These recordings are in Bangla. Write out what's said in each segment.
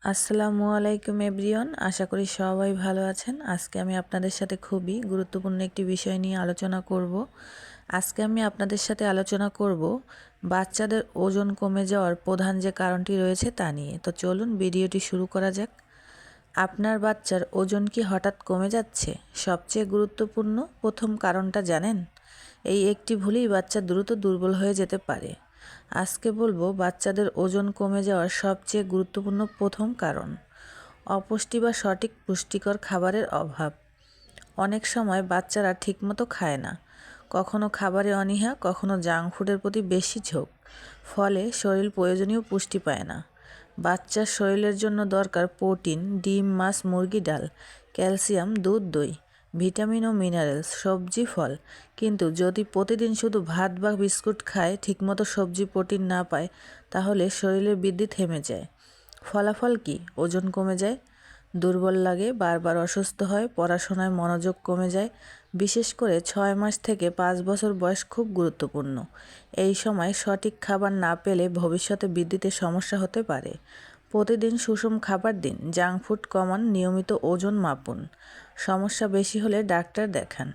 আসসালামু আলাইকুম এভরিওয়ান, আশা করি সবাই ভালো আছেন। আজকে আমি আপনাদের সাথে খুবই গুরুত্বপূর্ণ একটি বিষয় নিয়ে আলোচনা করব। আজকে আমি আপনাদের সাথে আলোচনা করব বাচ্চাদের ওজন কমে যাওয়ার প্রধান যে কারণটি রয়েছে তা নিয়ে। তো চলুন ভিডিওটি শুরু করা যাক। আপনার বাচ্চার ওজন কি হঠাৎ কমে যাচ্ছে? সবচেয়ে গুরুত্বপূর্ণ প্রথম কারণটা জানেন? এই একটি ভুলেই বাচ্চা দ্রুত দুর্বল হয়ে যেতে পারে। আজকে বলবো বাচ্চাদের ওজন কমে যাওয়ার সবচেয়ে গুরুত্বপূর্ণ প্রথম কারণ অপুষ্টি বা সঠিক পুষ্টিকর খাবারের অভাব। অনেক সময় বাচ্চারা ঠিকমতো খায় না, কখনো খাবারে অনীহা, কখনো জাঙ্ক ফুডের প্রতি বেশি ঝোঁক, ফলে শরীর প্রয়োজনীয় পুষ্টি পায় না। বাচ্চার শরীরের জন্য দরকার প্রোটিন, ডিম, মাছ, মুরগি, ডাল, ক্যালসিয়াম, দুধ, দই, ভিটামিন ও মিনারেলস, সবজি, ফল। কিন্তু যদি প্রতিদিন শুধু ভাত বা বিস্কুট খায়, ঠিকমতো সবজি প্রোটিন না পায়, তাহলে শরীরের বৃদ্ধি থেমে যায়। ফলাফল কি? ওজন কমে যায়, দুর্বল লাগে, বারবার অসুস্থ হয়, পড়াশোনায় মনোযোগ কমে যায়। বিশেষ করে 6 মাস থেকে 5 বছর বয়স খুব গুরুত্বপূর্ণ। এই সময় সঠিক খাবার না পেলে ভবিষ্যতে বৃদ্ধিতে সমস্যা হতে পারে। প্রতিদিন সুষম খাবার দিন, জাঙ্ক ফুড কমান, নিয়মিত ওজন মাপুন। সমস্যা বেশি হলে ডাক্তার দেখান।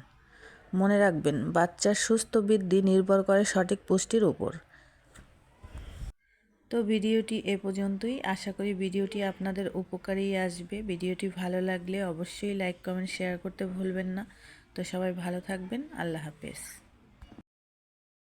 মনে রাখবেন, বাচ্চার সুস্থ বৃদ্ধি নির্ভর করে সঠিক পুষ্টির উপর। তো ভিডিওটি এ পর্যন্তই। আশা করি ভিডিওটি আপনাদের উপকারেই আসবে। ভিডিওটি ভালো লাগলে অবশ্যই লাইক, কমেন্ট, শেয়ার করতে ভুলবেন না। তো সবাই ভালো থাকবেন। আল্লাহ হাফেজ।